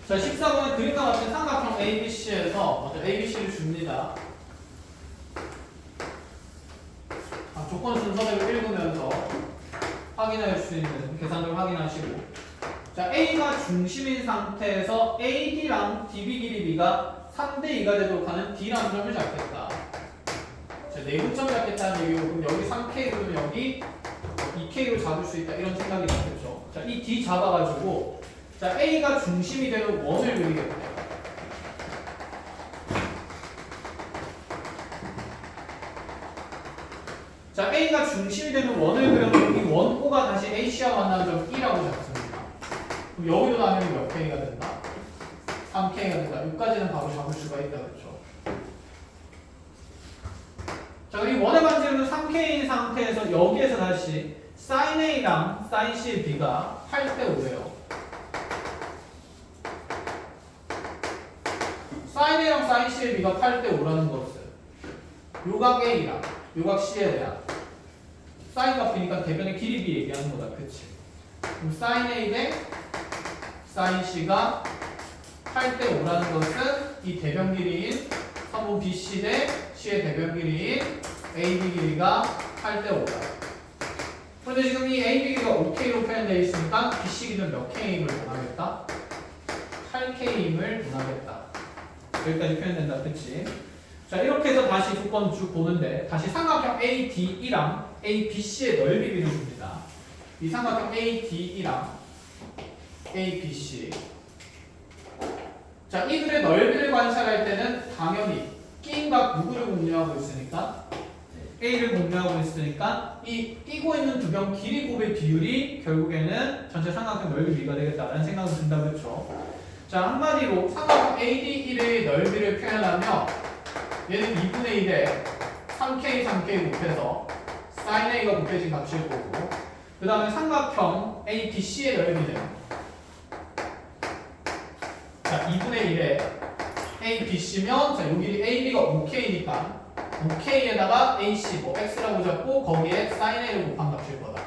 자, 14번에 그림과 같은 삼각형 ABC에서 먼저 ABC를 줍니다. 조건 순서대로 읽으면서 확인할 수 있는 계산을 확인하시고, 자, A가 중심인 상태에서 AD랑 DB 길이 B가 3대2가 되도록 하는 D라는 점을 잡겠다. 자, 내분점 잡겠다는 얘기고, 그럼 여기 3K로 여기 2K로 잡을 수 있다, 이런 생각이 들겠죠. 자, 이 D 잡아가지고, 자, A가 중심이 되는 원을 그리겠다. 자, A가 중심이 되는 원을 그려놓으면 이 원 O가 다시 AC와 만나는 점 E라고 잡습니다. 그럼 여기도 당연히 몇 K가 된다? 3K가 된다. 여기까지는 바로 잡을 수가 있다. 그렇죠? 자, 그럼 이 원의 반지름은 3K인 상태에서 여기에서 다시 sin A랑 sin C B가 8대 5예요. sin A랑 sin C의 B가 8대 5라는 것은 요각 A랑 요각 C에 대한 sin 값이니까 대변의 길이 B 얘기하는 거다. 그치? 그럼 sin A 대 sin C가 8대 5라는 것은 이 대변 길이인 선분 BC 대 C의 대변 길이인 AB 길이가 8대 5다. 그런데 지금 이 AB 길이가 5K로 표현되어 있으니까 BC 길이는 몇 K임을 원하겠다? 8K임을 원하겠다. 여기까지 표현된다. 그치? 자, 이렇게 해서 다시 조건 쭉 보는데, 다시 삼각형 ADE랑 ABC의 넓이비를 줍니다. 이 삼각형 ADE랑 ABC. 자, 이들의 넓이를 관찰할 때는 당연히 끼임각 누구를 공유하고 있으니까? A를 공유하고 있으니까 이 끼고 있는 두 변 길이 곱의 비율이 결국에는 전체 삼각형 넓이 비가 되겠다라는 생각이 든다. 그렇죠? 자, 한마디로 삼각형 AD1의 넓이를 표현하면 얘는 2분의 1에 3K, 3K 곱해서 sin A가 곱해진 값일 거고, 그 다음에 삼각형 ABC의 넓이는 자, 2분의 1에 ABC면 자, 여기 AB가 5K니까 5K에다가 AC, 뭐 X라고 잡고 거기에 sin A를 곱한 값일 거다.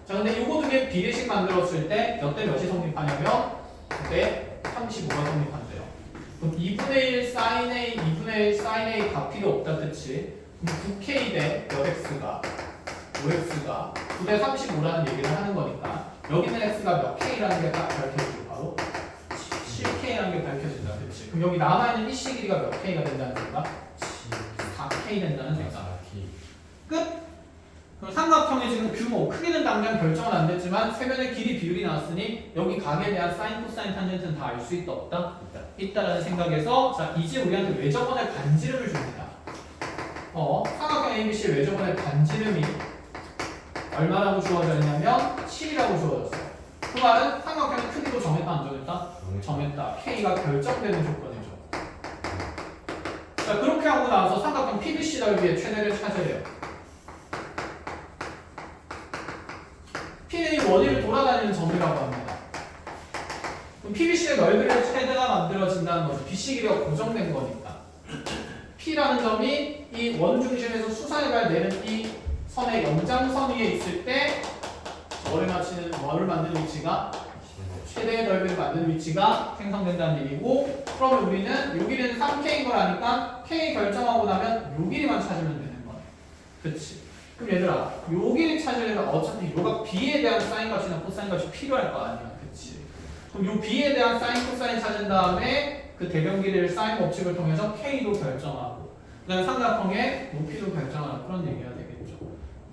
자, 근데 요거 두 개 비례식 만들었을 때 몇 대 몇이 성립하냐면 그때 35가 성립한대요. 그럼 2분의 1 sin A, 2분의 1 sin A 다 필요 없다. 그치? 그럼 9K 대 몇 X가 5X가 9대 35라는 얘기를 하는 거니까 여기는 X가 몇 K라는 게 딱 밝혀지고 바로 7K라는 게 밝혀진다. 그치? 그럼 여기 남아있는 이씨 길이가 몇 K가 된다는 생각? 4K 된다는 생각. 끝! 그럼 삼각형의 지금 규모, 크기는 당장 결정은 안 됐지만 세변의 길이 비율이 나왔으니 여기 각에 대한 사인, 코사인, 탄젠트는 다 알 수 있다, 없다? 있다라는 생각에서 자, 이제 우리한테 외접원의 반지름을 줍니다. 삼각형 ABC의 외접원의 반지름이 얼마라고 주어져 있냐면 7이라고 주어졌어요. 그 말은 삼각형의 크기도 정했다, 안 정했다? 정했다. K가 결정되는 조건이죠. 자, 그렇게 하고 나서 삼각형 PBC 넓이의 최대를 찾으래요. P는 이 원위를 돌아다니는 점이라고 합니다. 그럼 PBC의 넓이를 최대가 만들어진다는 거죠. BC 길이가 고정된 거니까. P라는 점이 이 원 중심에서 수산해갈 내는 이 선의 연장선 위에 있을 때 뭐를 만드는 위치가 최대의 넓이를 만드는 위치가 생성된다는 얘기고, 그러면 우리는 요 길이는 3K인 걸 아니까 K 결정하고 나면 요 길이만 찾으면 되는 거네. 그치? 그럼 얘들아, 요 길이 찾으려면 어차피 요각 B에 대한 사인 값이나 코사인 값이 필요할 거 아니야. 그치? 그럼 요 B에 대한 사인, 코사인 찾은 다음에 그 대변 길이를 사인 법칙을 통해서 K도 결정하고, 그 다음에 삼각형의 높이도 결정하는 그런 얘기가 되겠죠.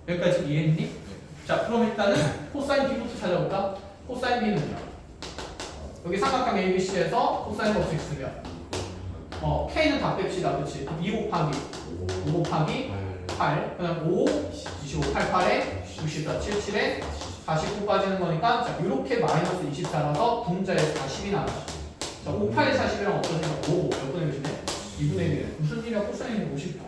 여기까지 이해했니? 자, 그럼 일단은 코사인 B부터 찾아볼까? 코사인 B는요? 여기 삼각형 ABC에서 코사인 법칙 쓰면 K는 다 뺍시다. 그치? 2 곱하기 5 곱하기 8, 그다음 5, 25, 88에 64, 77에 49 빠지는 거니까 자, 이렇게 마이너스 24라서 분자에 40이 나가죠. 자, 5, 8에 40이랑 없어지면 5, 몇 분의 몇이네? 2분의 1. 무슨 일이야? 코사인이 50도.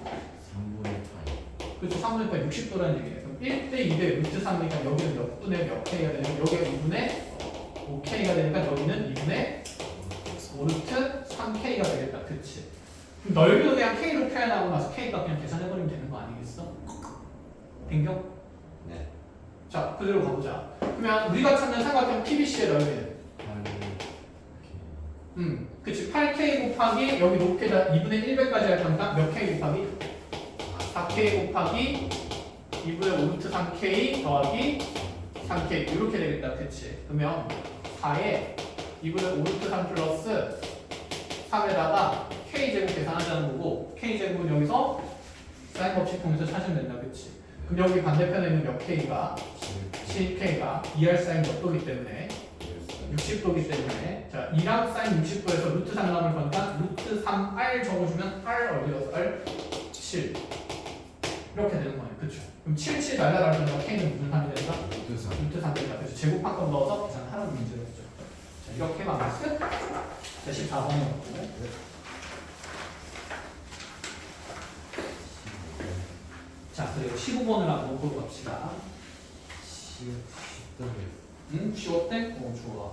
3분의 8. 그렇죠. 3분의 8, 60도라는 얘기네. 그럼 1대 2대 루트 3이니까 여기는 몇 분의 몇 K가 되냐면 여기가 2분의 5K가 되니까 여기는 2분의 5루트 3K가 되겠다. 그치? 그럼 넓이도 그냥 K로 표현하고 나서 K 값 그냥 계산해버리면 되는 거 아니겠어? 댕겨? 네. 자, 그대로 가보자. 그러면 우리가 찾는 삼각형 PBC의 넓이는 그치. 8k 곱하기 여기 높게다 2분의 100까지 할 거니까 몇 k 곱하기? 4k 곱하기 2분의 5루트 3k 더하기 3k 이렇게 되겠다. 그치. 그러면 4에 2분의 5루트 3 플러스 3에다가 k제곱 계산하자는 거고 k제곱은 여기서 사인 법칙 통해서 찾으면 된다. 그치. 그럼 여기 반대편에 있는 몇 k가 7k가 2r 사인 몇 도기 때문에 60도기 때문에 자 2랑 사인 60도에서 루트 3 나올 거니까 루트 3r 적어주면 r 어디 가서 r 7 이렇게 되는 거예요. 그쵸? 그럼 7, 7 날라갈 거니까 k는 무슨 3이 된다? 루트 3 된다. 그래서 제곱한껏 넣어서 계산하는 문제였죠. 자 이렇게만 끝. 자 14번이었고 자 그리고 15번을 한번 보고 갑시다. 응? 쉬웠대? 좋아.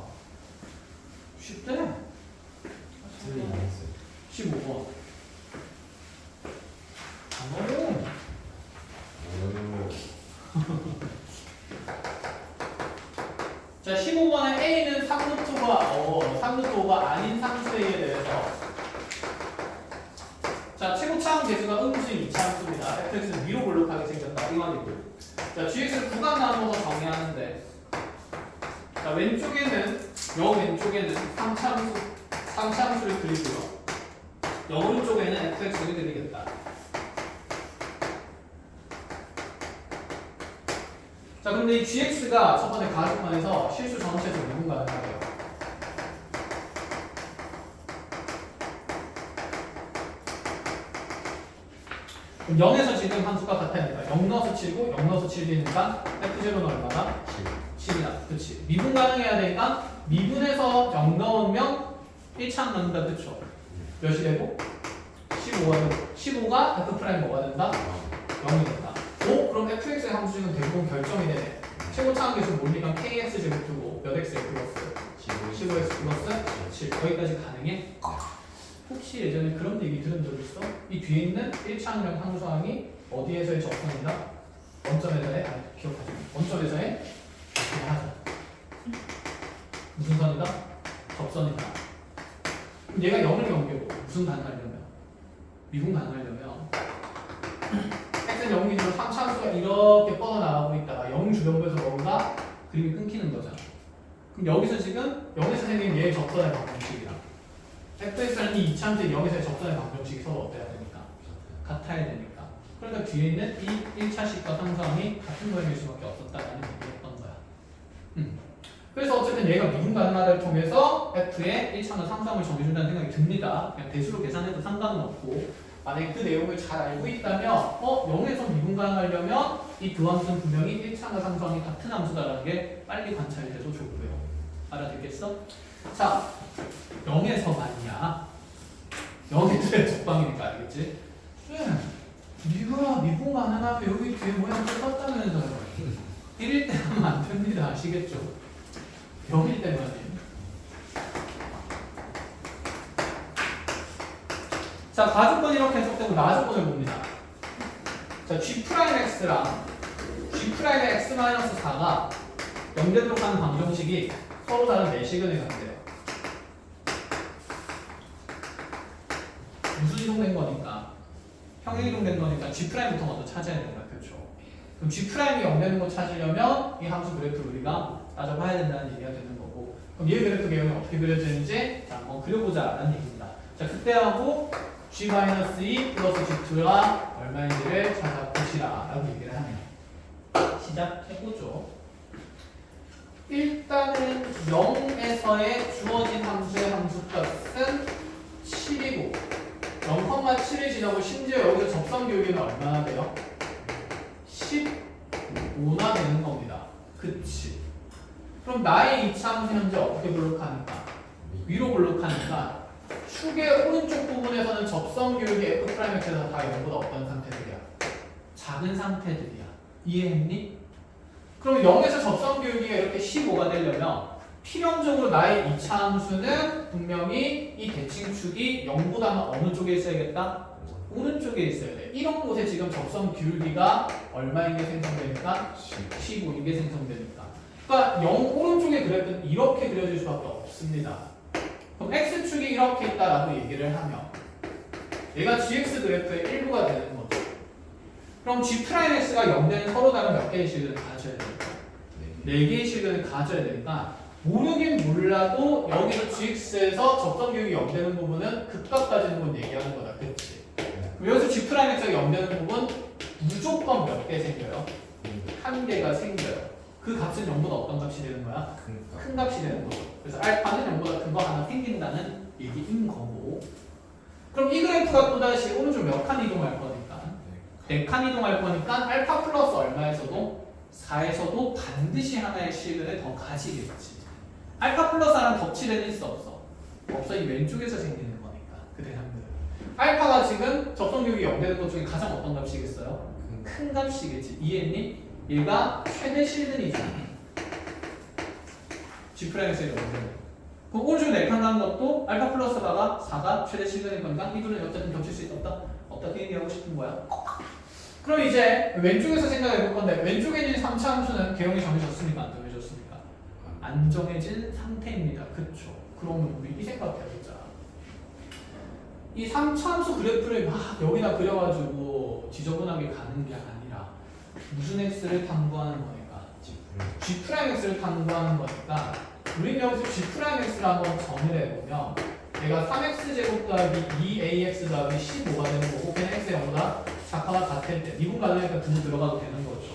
쉽대? 15번. 안 어려워. 자, 15번에 A는 3루트가 아닌 상수에 대해서 자, 최고차항 계수가 음수인 이차함수입니다. fx는 위로 볼록하게 생겼다. 이완이고. 자, gx를 구간 나눠서 정의하는데 자, 왼쪽에는 3차함수를 그리고요. 오른쪽에는 fx를 그리겠다. 자, 근데 이 gx가 첫 번째 가족만에서 실수 전체에서 미분 가능하대요. 그럼 0에서 지금 함수가 같아야 되니까 0 넣어서 7이고 0 넣어서 7이니까 f0는 얼마나? 7이다. 그치. 미분 가능해야 되니까 미분에서 0 넣으면 1차항 넣는다. 그쵸? 몇이 되고? 15가 되고 15가 f 프라임 뭐가 된다? 0이 된다. 오? 그럼 fx의 함수는 대부분 결정이 되네. 최고차항 계수 몰리면 kx 제곱 두고 몇 x에 플러스 15x 플러스 7 거기까지 가능해? 혹시 예전에 그런 얘기 들은 적 있어? 이 뒤에 있는 1차항이랑 함수항이 어디에서의 접선이다? 원점에서의? 아니 기억하지 마. 원점에서의 접선을 하자. 무슨 선이다? 접선이다. 그럼 얘가 0을 넘기고 무슨 가능하려면? 미분 가능하려면 x는 0 기준으로 3차함수가 이렇게 뻗어나가고 있다가 0 주변부에서 뭔가 그림이 끊기는 거잖아. 그럼 여기서 지금 0에서 생긴 얘의 접선의 방정식이랑 fx라는 이 이차함수의 0에서의 접선의 방정식이 서로 어때야 되니까? 같아야 되니까. 그러니까 뒤에 있는 이 1차식과 상수항이 같은 모양일 수밖에 없었다라는 얘기였던 거야. 그래서 어쨌든 얘가 미분 가능하다를 통해서 f의 1차는 상수항을 정해준다는 생각이 듭니다. 그냥 대수로 계산해도 상관은 없고 만약에 그 내용을 잘 알고 있다면 0에서 미분 가능하려면 이 두 함수는 분명히 1차과 상수항이 같은 함수다라는 게 빨리 관찰이 돼도 좋고요. 알아듣겠어? 자, 0에서만이야. 0에서의 적방이니까 알겠지? 네가 미분 가능하면 여기 뒤에 모양 똑같다면서요. 1일 때 하면 안 됩니다. 아시겠죠? 0일 때만이에요. 자, 가조건 이렇게 해석되고 나조건을 봅니다. 자, G'X랑 G'의 X-4가 연대도록 하는 방정식이 서로 다른 내시근에 간대요. 무슨 이동된 거니까? 평행 이동된 거니까 G'부터 먼저 찾아야 된다. 그렇죠? 그럼 G'이 0 되는 거 찾으려면 이 함수 그래프를 우리가 따져봐야 된다는 얘기가 되는 거고 그럼 얘 그래프 개형이 어떻게 그려지는지 자, 한번 그려보자 라는 얘기입니다. 자, 그때하고 G-2 플러스 G2가 얼마인지를 찾아보시라 라고 얘기를 하네요. 시작해보죠. 일단은 0에서의 주어진 함수의 함수값은 7이고 0,7을 지나고 심지어 여기서 접선 교육이 얼마나 돼요? 15나 되는 겁니다. 그치? 그럼 나의 2차 함수 현재 어떻게 블록하니까? 위로 블록하니까 축의 오른쪽 부분에서는 접선 교육이 F'X에서 다 0보다 어떤 상태들이야? 작은 상태들이야. 이해했니? 그럼 0에서 접선 교육이 이렇게 15가 되려면 필연적으로 나의 2차 함수는 분명히 이 대칭축이 0보다는 어느 쪽에 있어야겠다? 오른쪽에 있어야 돼. 이런 곳에 지금 접선 기울기가 얼마인 게 생성되니까? 15인 게 생성되니까. 그러니까 0 오른쪽의 그래프는 이렇게 그려질 수밖에 없습니다. 그럼 x축이 이렇게 있다라고 얘기를 하면 얘가 gx 그래프의 일부가 되는 거죠. 그럼 g'x가 0되는 서로 다른 몇 개의 실근을 가져야 될까? 4개의 실근을 가져야 되니까 모르긴 몰라도 여기서 gx에서 접선교육이 0되는 부분은 극값 가지는 건 얘기하는 거다. 그치? 그럼 여기서 g'x가 0되는 부분 무조건 몇 개 생겨요? 1개가 생겨요. 그 값은 0보다 어떤 값이 되는 거야? 큰 값이 되는 거죠. 그래서 알파는 0보다 큰 거 하나 생긴다는 얘기인 거고. 그럼 이 그래프가 또다시 오른쪽 몇 칸 이동할 거니까 4칸 이동할 거니까 알파 플러스 얼마에서도 4에서도 반드시 하나의 실근을 더 가지겠지. 알파 플러스 하나는 덧칠은 있어 없어? 없어. 이 왼쪽에서 생기는 거니까 그 대상들은. 알파가 지금 접선교육이 0되는 것 중에 가장 어떤 값이겠어요? 큰 값이겠지. 이해했니? 얘가 최대 실근이잖아. G'x의 0되는. 그럼 오른쪽 4칸 가는 것도 알파 플러스가 4가 최대 실근일 거니까 이 둘은 어쨌든 겹칠 수 있다 없다? 없다. 그 얘기하고 싶은 거야. 그럼 이제 왼쪽에서 생각해 볼 건데 왼쪽에 있는 3차 함수는 개형이 정해졌습니까? 안 정해졌습니까? 안 정해진 상태입니다. 그쵸? 그러면 우리 이 생각해보자. 이 3차 함수 그래프를 막 여기다 그려가지고 지저분하게 가는 게 아니라 무슨 x를 탐구하는 거니까? G'x를 탐구하는 거니까 우리는 여기서 G'x를 한번 정의를 해보면 얘가 3x제곱 더하기 2ax 더하기 15가 되는 거고 그냥 x의 0보다 작거나 같을 때 미분 가능하니까 두부 들어가도 되는 거죠.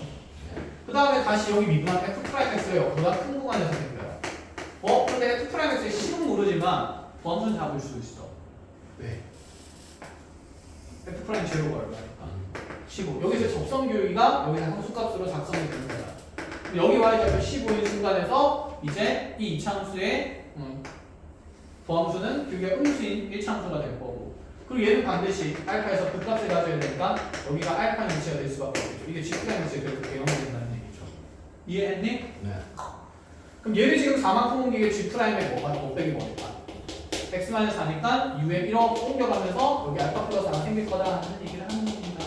그 다음에 다시 여기 미분한 f'x가 0보다 큰 구간에서 생겨요. 근데 f'x의 10은 모르지만 범수는 잡을 수 있어. 왜? f' 제로가 얼마니까? 15. 여기서 접선 교육이가 여기서 함수값으로 작성이 되는 거야. 여기 y좌표 15인 순간에서 이제 이 2차 함수의 보함수는 교육의 음수인 1차 함수가 될 거고 그리고 얘는 반드시 알파에서 극값을 가져야 되니까 여기가 알파 위치가 될 수밖에 없겠죠. 이게 G'x의 그래프 개형이 된다는 얘기죠. 이해했니? 네. 그럼 얘를 지금 4만큼 옮기게 G'의 뭐가 곱빼기 뭐니까? x-4니까 u에 이렇게 옮겨가면서 여기 알파 플러스 하나 생길 거다 하는 얘기를 하는 겁니다.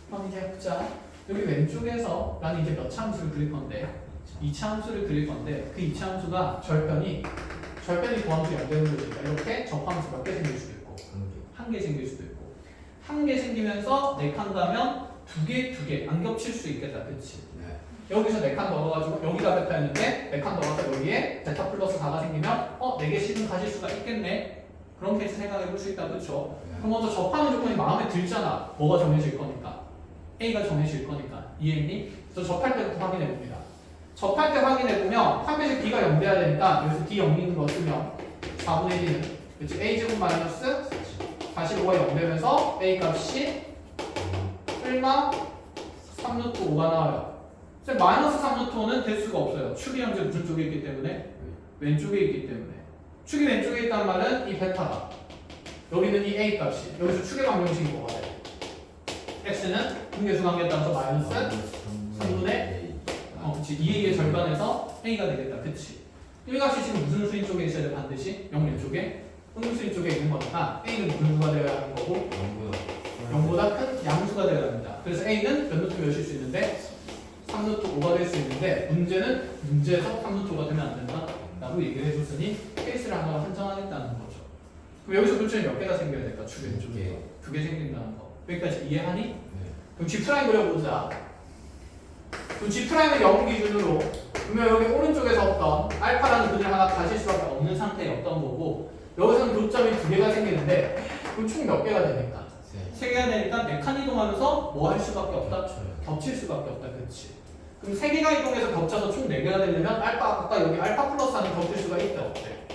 그럼 이제 해보자. 여기 왼쪽에서 나는 이제 몇 차 함수를 그릴 건데 2차 함수를 그릴 건데 그 2차 함수가 절편이 보함수 0되는 거니까 이렇게 접함수 몇 개 생길 수도 있고 1개 생길 수도 있고 1개 생기면서 4칸 가면 2개 안 겹칠 수 있겠다. 그치? 네. 여기서 4칸 넣어가지고 여기가 베타였는데 4칸 넣어서 여기에 베타 플러스 4가 생기면 4개씩은 가질 수가 있겠네. 그런 케이스 생각해 볼 수 있다. 그쵸? 네. 그럼 먼저 접하는 조건이 마음에 들잖아. 뭐가 정해질 거니까 A가 정해질 거니까. 이해했니? 그래서 접할 때부터 확인해 봅니다. 접할 때 확인해 보면 판별식 B가 0 돼야 되니까 여기서 D 0인 거 쓰면 4분의 D는 그치? A제곱 마이너스 45가 0 되면서 A 값이 설마 3루트 5가 나와요. 마이너스 3루트 5는 될 수가 없어요. 축이 현재 무슨 쪽에 있기 때문에? 왼쪽에 있기 때문에. 축이 왼쪽에 있다는 말은 이 베타가 여기는 이 A 값이 여기서 축의 방정식이 뭐가 돼? X는 분계수 관계에 따라서 마이너스 3분의 그치 2A의 절반에서 A가 되겠다. 그치? 1값이 지금 무슨 수인 쪽에 있어야 돼? 반드시 0 왼쪽에 음수인 쪽에 있는 거니까 A는 무슨 수가 되어야 하는 거고 0보다 큰 양수가 되어야 합니다. 그래서 A는 몇 루트 몇일 수 있는데 3루트 5가 될 수 있는데 문제에서 3루트 5가 되면 안 된다 라고 얘기를 해줬으니 케이스를 하나 선정하겠다는 거죠. 그럼 여기서 교점이 몇 개가 생겨야 될까? 축 왼쪽에서 2개 생긴다는 거. 여기까지 이해하니? 네. 그럼 G' 그려보자. 그럼 G'을 0 기준으로 그러면 여기 오른쪽에서 어떤 알파라는 근을 하나 가질 수밖에 없는 상태의 어떤 거고 여기서는 교점이 2개가 생기는데 그럼 총 몇 개가 되니까? 3개가 되니까 4칸 이동하면서 뭐 할 수밖에 없다? 겹칠 수밖에 없다. 그렇지? 그럼 3개가 이동해서 겹쳐서 총 4개가 되려면 아까 여기 알파 플러스 하는 겹칠 수가 있대 없대?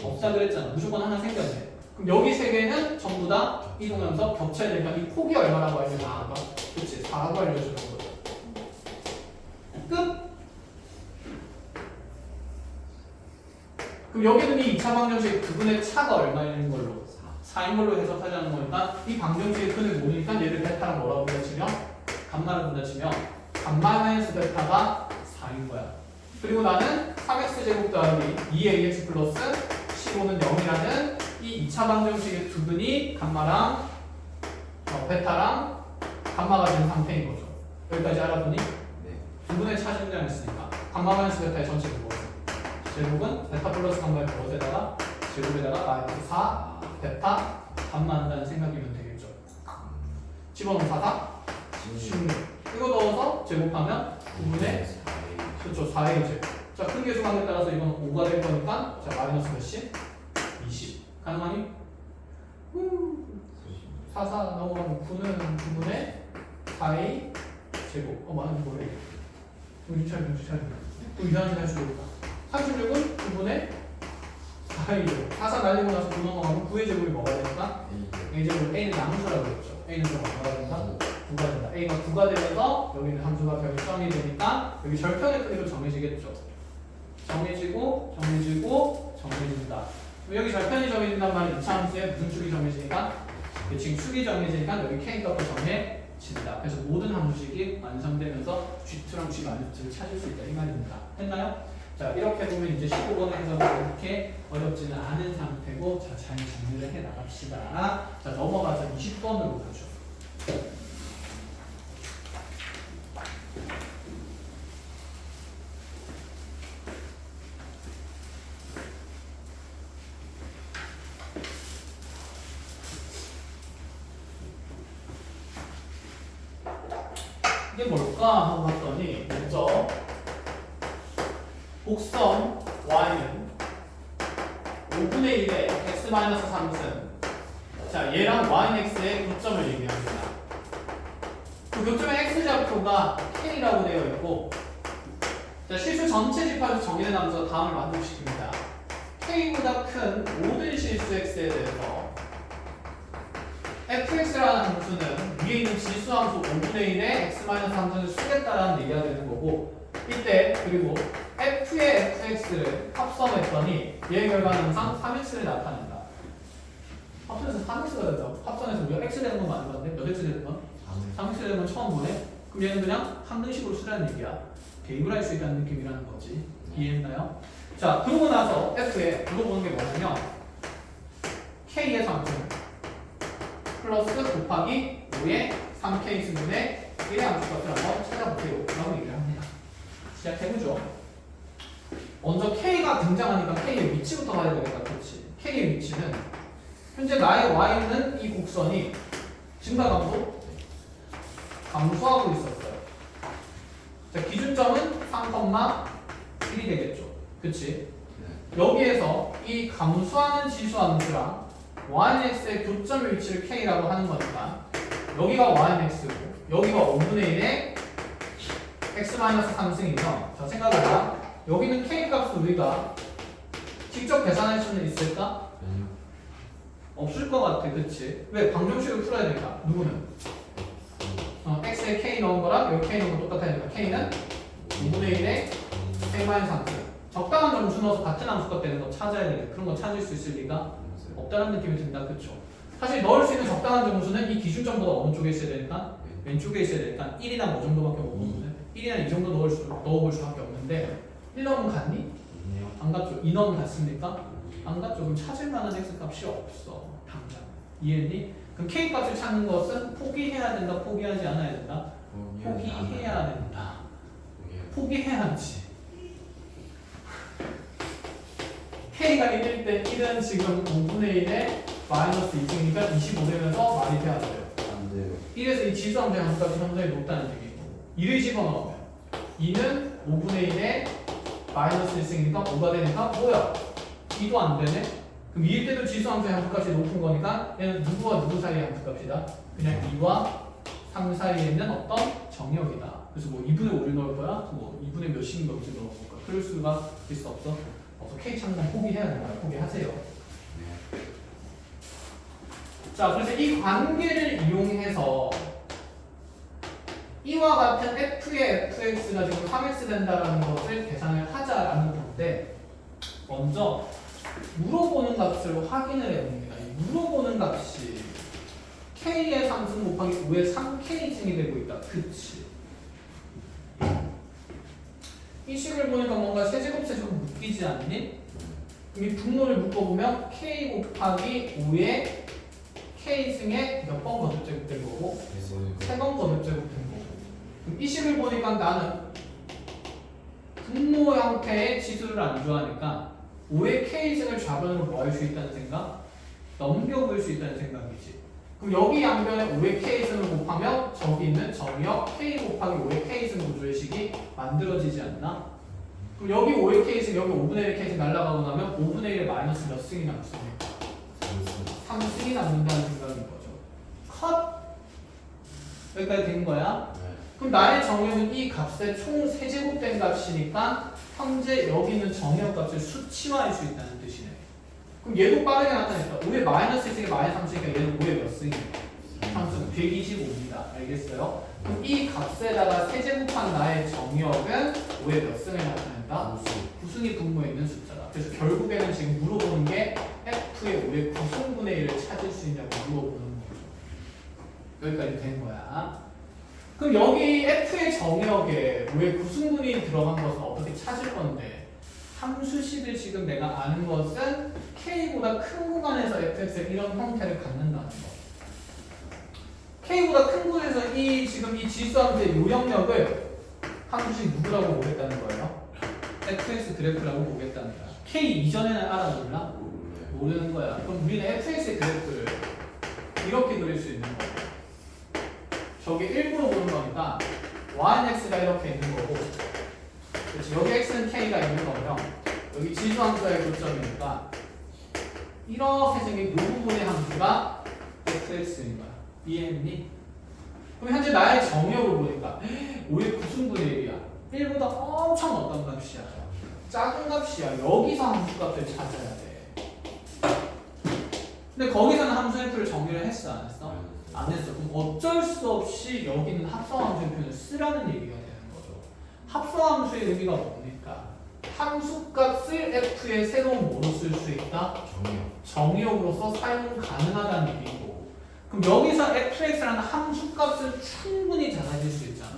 없다 그랬잖아. 무조건 하나 생겼네. 그럼 여기 3개는 전부 다 이동하면서 겹쳐야 되니까 이 폭이 얼마라고 알려주는 건가? 그렇지? 4라고 알려주는 거죠. 끝! 그럼 여기는 이 2차 방정식 부분의 차가 얼마인 걸로? 4인 걸로 해석하자는 거니까 이 방정식의 근을 모르니까 얘를 베타랑 뭐라고 분다치면 감마를 분다치면 감마 마이너스 베타가 4인 거야. 그리고 나는 3x제곱 더하기 2ax 플러스 15는 0이라는 이 2차 방정식의 두 근이 감마랑 베타랑 감마가 된 상태인 거죠. 여기까지 알아보니? 두 분의 차 증량했으니까 감마 마이너스 베타의 전체 제곱은 베타 플러스 감마의 무엇에다가 제곱에다가 마이너스 4 베타 감만한다는 생각이면 되겠죠. 집어넣으면 4, 4, 16. 이거 넣어서 제곱하면 9분의 그렇죠 4의 제곱. 자, 큰 계수관에 따라서 이건 5가 될 거니까 자 마이너스 몇씩? 20. 가능하니? 4, 4 넘어가면 9는 9분의 4의 제곱. 많이 뭐래? 정신 차려. 또 이상한 짓 할 수도 있다. 36은 9분의 4의 제곱. 4, 4 날리고 나서 9 넘어가면 9의 제곱이 뭐가 되니까? A제곱 A는 양수라고 그랬죠. A는 좀 뭐가 된다? 9가 된다. A가 9가 되면서 여기는 함수가 결정이 되니까 여기 절편의 크기로 정해지겠죠. 정해진다. 여기 절편이 정해진단 말은 2차 함수에 무슨 축이 정해지니까? 지금 축이 정해지니까 여기 K 값도 정해진다. 그래서 모든 함수식이 완성되면서 G2랑 G 마이너스를 찾을 수 있다 이 말입니다. 했나요? 자, 이렇게 보면 이제 15번의 해석은 그렇게 어렵지는 않은 상태고 자, 잘 정리를 해 나갑시다. 자, 넘어가서 20번으로 가죠. 이게 뭘까 하고 봤더니 먼저 곡선 y는 5분의 1의 x-3승 자 얘랑 yx의 교점을 얘기합니다. 그 교점의 x좌표가 k라고 되어 있고 자 실수 전체 집합에서 정의된 함수가 다음을 만족시킵니다. k보다 큰 모든 실수 x에 대해서 fx라는 함수는 위에 있는 지수함수 5분의 1의 x-함수를 쓰겠다라는 얘기가 되는 거고 이때 그리고 f의 fx를 합성했더니 얘의 결과는 항상 3x를 나타낸다. 합성해서 3x가 된다고? 합성해서 우리가 x 되는 건 많이 봤는데 몇 x 되는 건? 3x 되는 건 처음 보네? 그럼 얘는 그냥 항등식으로 쓰라는 얘기야. 대입을 할 수 있다는 느낌이라는 거지. 이해했나요? 자, 그러고 나서 f에 물어보는 게 뭐냐면 k의 상승 플러스 곱하기 5의 3k 승분의 1의 함수값을 한번 찾아보세요 라고 얘기를 합니다. 시작해보죠. 먼저 k가 등장하니까 k의 위치부터 봐야 되겠다. 그렇지. k의 위치는 현재 나의 y는 이 곡선이 증가 감소하고 있었어요. 자, 기준점은 3,1이 되겠죠. 그치? 여기에서 이 감소하는 지수함수랑 yx의 교점 위치를 k라고 하는 거니까 여기가 yx고 여기가 5분의 1의 x-3승이면 자 생각해봐. 여기는 k 값을 우리가 직접 계산할 수는 있을까? 없을 것 같아. 그치? 왜? 방정식을 풀어야 되니까. 누구는? x에 k 넣은 거랑 여기 k 넣은 거 똑같아야 되니까 k는 5분의 1의 k-3승 적당한 점수 넣어서 같은 함수값 되는 거 찾아야 되는데 그런 거 찾을 수 있을 리가 없다는 느낌이 든다. 그쵸? 사실 넣을 수 있는 적당한 점수는 이 기준점보다 어느 쪽에 있어야 되니까? 왼쪽에 있어야 되니까 1이나 뭐 정도밖에 없거든. 1이나 이 정도 넣어볼 수밖에 없는데 1 넣으면 갔니? 안 갔죠? 2 넣으면 갔습니까? 안 갔죠? 그럼 찾을 만한 x값이 없어. 당장. 이해했니? 그럼 k값을 찾는 것은 포기해야 된다? 포기하지 않아야 된다? 포기해야 된다. 포기해야지. k가 1일 때 1은 지금 5분의 1에 마이너스 2승이니까 25 되면서 말이 돼야 돼요. 안 돼요. 1에서 이 지수함수의 함수값이 현저히 높다는 얘기고 2를 집어넣으면 2는 5분의 1에 마이너스 1승이니까 5가 되니까 뭐야? 2도 안 되네? 그럼 2일 때도 지수함수의 함수값이 높은 거니까 얘는 누구와 누구 사이의 함수값이다? 그냥 2와 3 사이에 있는 어떤 정역이다. 그래서 뭐 2분의 5를 넣을 거야? 뭐 2분의 몇씩 넣을 거야? 그럴 수가 있어 없어? K 찾는 건 포기해야 된다. 포기하세요. 자, 그래서 이 관계를 이용해서 이와 같은 f의 fx가 지금 3x 된다라는 것을 계산을 하자라는 건데 먼저 물어보는 값을 확인을 해봅니다. 이 물어보는 값이 k의 3승 곱하기 5의 3k 증이 되고 있다. 그치? 이 식을 보니까 뭔가 세제곱세 좀 묶이지 않니? 이 분모를 묶어보면 k 곱하기 5의 k승에 몇 번 거듭제곱된 거고 3번 거듭제곱된 거고 그럼 이 식을 보니까 나는 분모 형태의 지수를 안 좋아하니까 5의 k승을 좌변으로 뭐 할 수 있다는 생각? 넘겨볼 수 있다는 생각이지. 그럼 여기 양변에 5의 k승을 곱하면 저기 있는 정역 k 곱하기 5의 k승 구조의 식이 만들어지지 않나? 그럼 여기 5의 k승, 여기 5분의 1의 k승 날아가고 나면 5분의 1의 마이너스 몇 승이 남습니까? 3승이 남는다는 생각인 거죠. 컷! 여기까지 된 거야? 네. 그럼 나의 정역은 이 값의 총 세제곱된 값이니까 현재 여기 있는 정역 값을 수치화할 수 있다는 뜻이네. 그럼 얘도 빠르게 나타냈다. 5의 마이너스 1승에 마이너스 3승이니까 얘는 5의 몇 승이야? 3승 125입니다. 알겠어요? 그럼 이 값에다가 세제곱한 나의 정역은 5의 몇 승을 나타낸다? 9승이 분모에 있는 숫자다. 그래서 결국에는 지금 물어보는 게 F의 5의 9승분의 1을 찾을 수 있냐고 물어보는 거죠. 여기까지 된 거야. 그럼 여기 F의 정역에 5의 9승분이 들어간 것은 어떻게 찾을 건데 함수식을 지금 내가 아는 것은 K보다 큰 구간에서 fx의 이런 형태를 갖는다는 거. K보다 큰 구간에서 지금 이 지수함수의 요역력을 함수식 누구라고 보겠다는 거예요? fx 그래프라고 보겠다는 거야. K 이전에는 알아 몰라? 모르는 거야. 그럼 우리는 fx의 그래프를 이렇게 그릴 수 있는 거고 저기 1부로 보는 거니까 y는 x가 이렇게 있는 거고 그렇지. 여기 x는 k가 있는 거고요. 여기 지수함수의 교점이니까 이렇게 생긴 이 부분의 함수가 fx인 거야. 이해했니? 그럼 현재 나의 정역을 보니까 5의 9승분의 1이야. 1보다 엄청 어떤 값이야? 작은 값이야. 여기서 함수값을 찾아야 돼. 근데 거기서는 함수 F를 정리를 했어? 안 했어? 안 했어. 그럼 어쩔 수 없이 여기는 합성함수의 표현을 쓰라는 얘기가 되는 거죠. 합성함수의 의미가 뭡니까? 함수값을 F의 새로운 뭐로 쓸 수 있다? 정의역으로서 사용 가능하다는 얘기고 그럼 여기서 fx라는 함수값은 충분히 작아질 수 있잖아.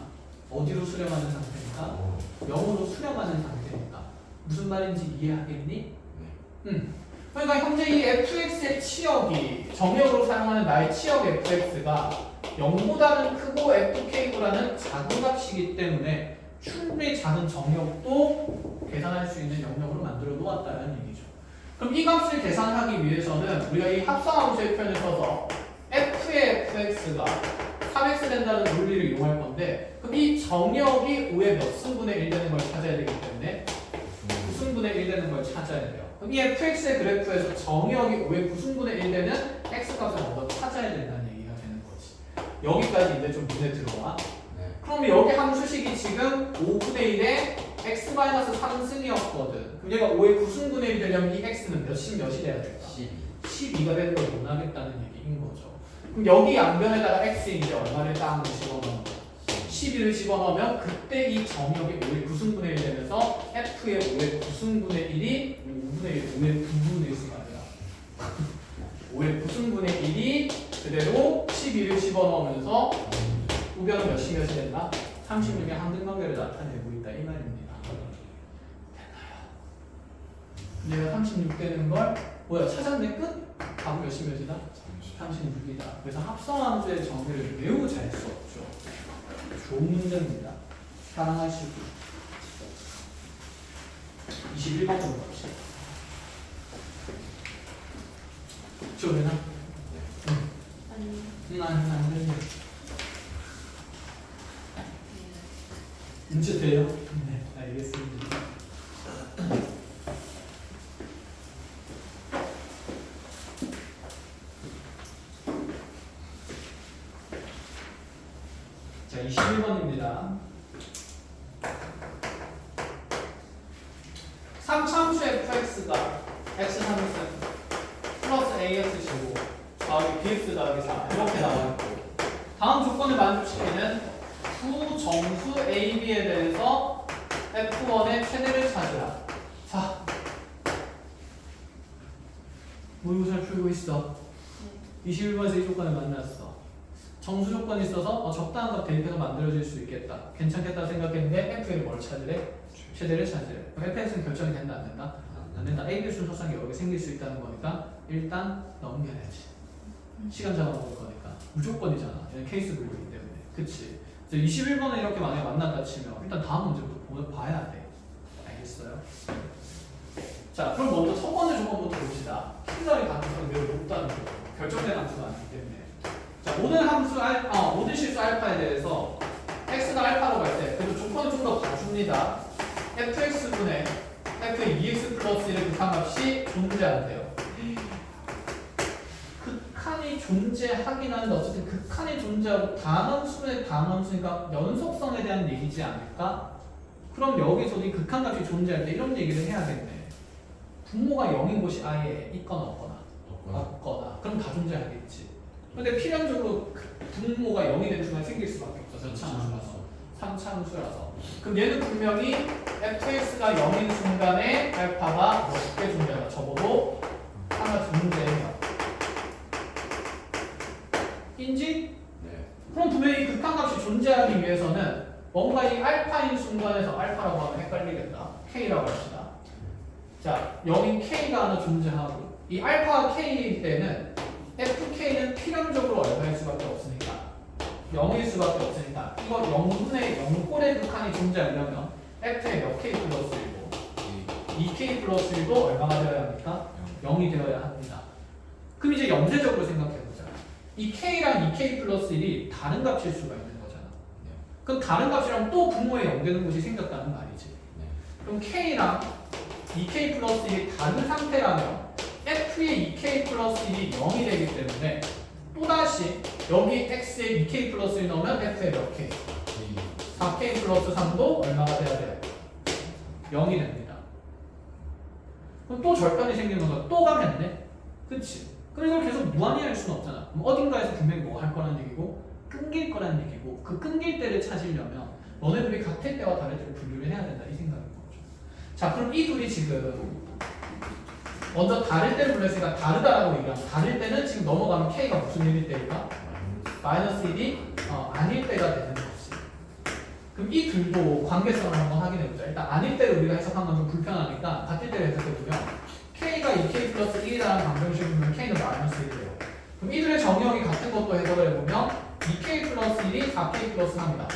어디로 수렴하는 상태니까? 0으로 수렴하는 상태니까 무슨 말인지 이해하겠니? 응. 그러니까 현재 이 fx의 치역이 정역으로 사용하는 나의 치역 fx가 0보다는 크고 fk보다는 작은 값이기 때문에 충분히 작은 정역도 계산할 수 있는 영역으로 만들어 놓았다는 얘기죠. 그럼 이 값을 계산하기 위해서는 우리가 이 합성함수의 표현을 써서 f의 fx가 3x 된다는 논리를 이용할 건데 그럼 이 정역이 5의 몇 승분의 1 되는 걸 찾아야 되기 때문에 9승분의 1 되는 걸 찾아야 돼요. 그럼 이 fx의 그래프에서 정역이 5의 9승분의 1 되는 x값을 먼저 찾아야 된다는 얘기가 되는 거지. 여기까지 이제 좀 눈에 들어와. 그럼 여기 함수식이 지금 5분의 1에 x-3승이었거든. 그럼 얘가 5의 9승분의 1이 되려면 이 x는 몇이 돼야 될까? 12가 되는 걸 원하겠다는 얘기인 거죠. 그럼 여기 양변에다가 x에 이제 얼마를 땅을 집어넣으면 12를 집어넣으면 그때 이 정역이 5의 9승분의 1 되면서 f의 5의 9승분의 1이 5분의 1, 5의 9분의 1이 아니라 5의 9승분의 1이 그대로 12를 집어넣으면서 우변은 몇이 된다? 36의 항등관계를 나타내고 있다 이 말입니다. 됐나요? 내가 36 되는 걸 뭐야 찾았네 끝? 답은 몇이다? 36이다. 그래서 합성함수의 정의를 매우 잘 썼죠. 좋은 문제입니다. 사랑하시고 21번으로 갑시다. 지워되나? 응. 안 되네. 문제 돼요? 네, 알겠습니다. 자, 21번입니다. 3참수 fx가 x3x 플러스 ax 제곱 더하기 bx 더하기 4 이렇게 나와있고 다음 조건을 만족시키는 정수 AB에 대해서 F1의 최대를 찾으라. 자, 모의고사를 풀고 있어. 21번에서 이 조건을 만났어. 정수 조건이 있어서 적당한 값 대입해서 만들어질 수 있겠다. 괜찮겠다 생각했는데 F를 뭘 찾으래? 최대를 찾으래. 그럼 FX는 결정이 된다 안 된다? 안 된다. A, B 순서상 여러 개 생길 수 있다는 거니까 일단 넘겨야지. 시간 잡아먹을 거니까. 무조건이잖아. 얘는 케이스 분류이기 때문에. 그치? 21번에 이렇게 만약에 만났다 치면 일단 다음 문제부터 봐야 돼. 알겠어요? 자, 그럼 먼저 첫 번째 조건부터 봅시다. 킬러의 가능성이 매우 높다는 거죠. 결정된 함수가 아니기 때문에. 자, 모든 실수 알파에 대해서 x가 알파로 갈 때, 그래도 조건을 좀 더 봐줍니다. fx분의 f의 2x 플러스 1의 극한값이 존재한대요. 극한이 존재하긴 하는데 어쨌든 극한이 존재하고 단함수의 단함수니까 연속성에 대한 얘기지 않을까? 그럼 여기서도 이 극한값이 존재할 때 이런 얘기를 해야겠네. 분모가 0인 곳이 아예 있거나 없거나 그럼 다 존재하겠지. 근데 필연적으로 분모가 0이 된 순간 생길 수밖에 없어. 저차함수라서 3차함수라서. 그럼 얘는 분명히 fx가 0인 순간에 알파가 몇 개 존재한다. 적어도 하나 존재해요. 인지? 네. 그럼 분명히 극한값이 존재하기 위해서는 뭔가 이 알파인 순간에서 알파라고 하면 헷갈리겠다. K라고 합시다. 자, 여기 K가 하나 존재하고 이 알파 K일 때는 FK는 필연적으로 얼마일 수밖에 없으니까 0일 수밖에 없으니까 이거 0분의 0꼴의 극한이 존재하려면 F의 몇 K 플러스 1고 2K 플러스 1도 얼마가 되어야 합니까? 0이 되어야 합니다. 그럼 이제 염세적으로 생각해보자. 이 K랑 2K 플러스 1이 다른 값일 수가 있는 거잖아. 그럼 다른 값이랑 또 분모에 0 되는 곳이 생겼다는 말이지. 그럼 K랑 2K 플러스 1이 다른 상태라면 F의 2K 플러스 1이 0이 되기 때문에 또다시 여기 X에 2K 플러스 1 넣으면 F에 몇 K? 4K 플러스 3도 얼마가 돼야 돼요? 0이 됩니다. 그럼 또 절편이 생기는 건가? 또 가겠네? 그치? 그럼 이걸 계속 무한히 할 수는 없잖아. 그럼 어딘가에서 분명히 뭐 할 거라는 얘기고 끊길 거라는 얘기고 그 끊길 때를 찾으려면 너네들이 같을 때와 다를 때를 분류를 해야 된다 이 생각인 거죠. 자, 그럼 이 둘이 지금 먼저 다를 때를 불렀으니까 다르다라고 얘기하면 다를 때는 지금 넘어가면 K가 무슨 일일 때일까? 마이너스 1이 아닐 때가 되는 거지. 그럼 이 둘도 관계성을 한번 확인해보자. 일단 아닐 때를 우리가 해석한 건 좀 불편하니까 같을 때를 해석해보면 K가 2K 플러스 1이라는 방정식을 보면 K는 마이너스 1이에요. 그럼 이들의 정의역이 같은 것도 해석을 해보면 2K 플러스 1이 4K 플러스 3이다.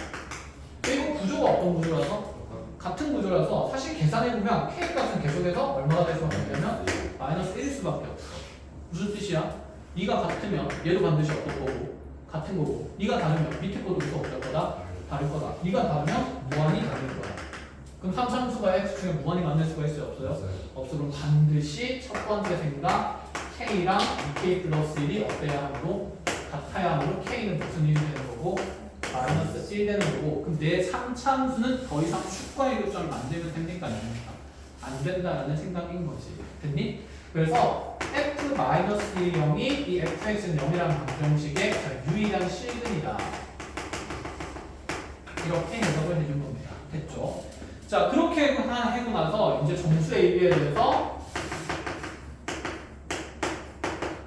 그리고 구조가 어떤 구조라서? 같은 구조라서 사실 계산해보면 K 값은 계속해서 얼마가 될 수밖에 없냐면 마이너스 1일 수밖에 없어. 무슨 뜻이야? 이가 같으면 얘도 반드시 어떨 거고 같은 거고 이가 다르면 밑에 것도 무슨 어떨 거다? 다를 거다. 이가 다르면 무한히 다를 거다. 그럼 3차함수가 x 중에 무한히 만들 수가 있어요? 없어요? 없어. 그럼 반드시 첫 번째 생각 K랑 2K 플러스 1이 어때야 하므로 같아야 하므로 K는 무슨 일이 되는 거고 마이너스 1 되는 거고 그럼 내 3차함수는 더 이상 축과 일교점을 만들면 됩니까? 아닙니까? 안 된다라는 생각인 거지. 됐니? 그래서 f-1이 0이 이 fx는 0이라는 방정식의 유일한 실근이다. 이렇게 해석을 해준 겁니다. 됐죠? 자, 그렇게 하고 나서 이제 정수 AB에 대해서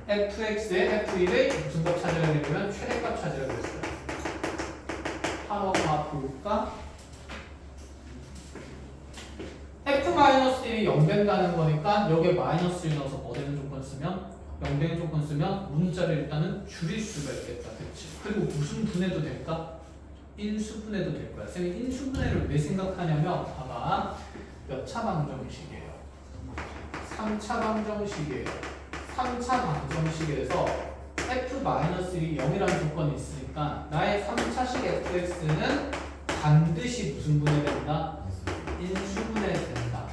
fx의 f1의 무슨 값 찾으라 그러면 최대값 찾으라 그랬어요. 바로 볼까? f-1이 0 된다는 거니까 여기에 마이너스 1 넣어서 뭐 되는 조건 쓰면 0 되는 조건 쓰면 문자를 일단은 줄일 수가 있겠다. 그치? 그리고 무슨 분해도 될까? 인수분해도 될 거야. 쌤이 인수분해를 왜 생각하냐면 봐봐. 몇 차 방정식이에요? 3차 방정식이에요. 3차 방정식에서 f-1이 0이라는 조건이 있으니까 나의 3차식 fx는 반드시 무슨 분해된다? 인수분해 된다.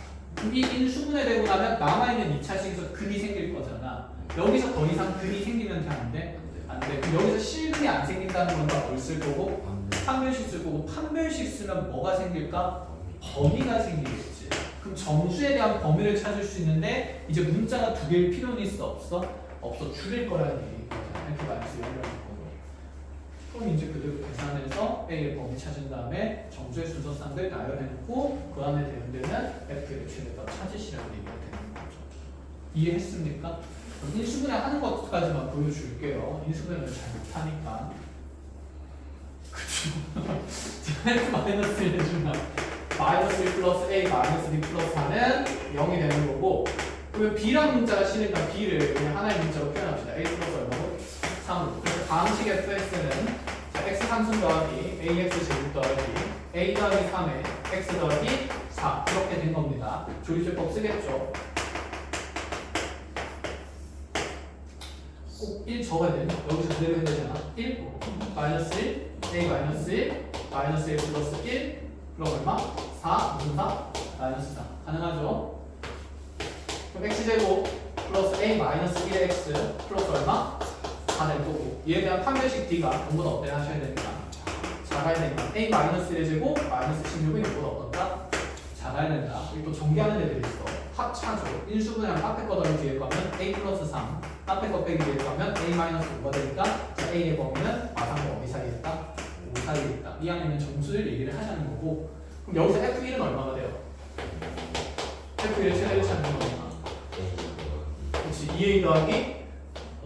이 인수분해되고 나면 남아있는 2차식에서 근이 생길 거잖아. 여기서 더 이상 근이 생기면 안 돼? 안 돼. 그럼 여기서 실근이 안 생긴다는 건 다 뭘 쓸 거고? 판별식 쓸 거고 판별식 쓰면 뭐가 생길까? 범위가 생기겠지. 그럼 정수에 대한 범위를 찾을 수 있는데 이제 문자가 두 개일 필요는 있어? 없어? 없어. 줄일 거라는 얘기인 거잖아. 이렇게 마이너스 1이라는 거고. 그럼 이제 그대로 계산해서 A의 범위 찾은 다음에 정수의 순서상들 나열해놓고 그 안에 대응되는 F의 최대값 찾으시라는 얘기가 되는 거죠. 이해했습니까? 그럼 인수분해 하는 것까지만 보여줄게요. 인수분해를 잘 못하니까. 그쵸? F-1 해준다. 마이너스 1 플러스 A 마이너스 B 플러스 4는 0이 되는 거고 그러면 B라는 문자가 실으니까 B를 그냥 하나의 문자로 표현합시다. A 플러스 얼마고? 3. 그래서 다음식 fx는 x 상승 더하기 ax 제곱 더하기 a 더하기 3에 x 더하기 4 이렇게 된 겁니다. 조리제법 쓰겠죠. 꼭 1 적어야 되냐? 여기서 그대로 해야 되잖아. 1 마이너스 1 a 마이너스 1 마이너스 1 플러스 1 그럼 얼마? 4 무슨 4? 마이너스 4 가능하죠? 그럼 x제곱 플러스 a 마이너스 1의 x 플러스 얼마? 4 될 거고 이에 대한 판별식 d가 전부 다 어때 하셔야 되니까 작아야 되니까 a 마이너스 1의 제곱 마이너스 16이 전부 다 어떤가? 작아야 된다. 여기 또 전개하는 애들이 있어. 합차죠. 인수분해하면 앞에 거 더하기 뒤에 거면 a 플러스 3 앞에 거 빼기 뒤에 거면 a 마이너스 5가 되니까 자, a의 범위는 마상과 어디 사이에 있다? 5 사이에 있다. 이 안에는 점수를 얘기를 하자는 거고 그럼 여기서 f1은 얼마가 돼요? f1의 최대를 찾는 거니까 그렇지 2a 더하기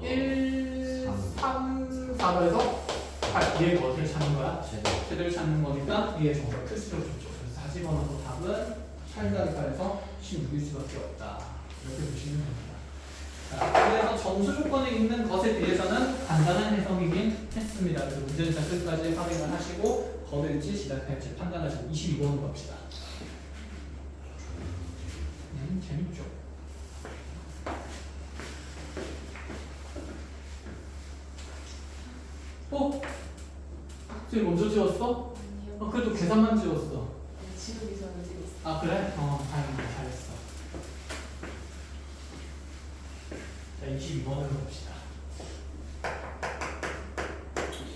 1, 3, 4로 해서 8 2의 것을 찾는 거야 최대를 찾는 거니까 이게 정답 필수적으로 좋죠. 그래서 다시 번호도 답은 8-8에서 16일 수밖에 없다 이렇게 보시면 됩니다. 자, 그래서 점수 조건에 있는 것에 비해서는 간단한 해석이긴 했습니다. 그래서 문제는 자 끝까지 확인을 하시고 거둘지 지각할지 판단하시고 22번으로 갑시다. 재밌죠? 쟤 먼저 지웠어? 아니요. 그래도 계산만 지웠어. 지우기 전에 찍었어요. 아 그래? 다행이다. 잘했어. 자 22번으로 봅시다.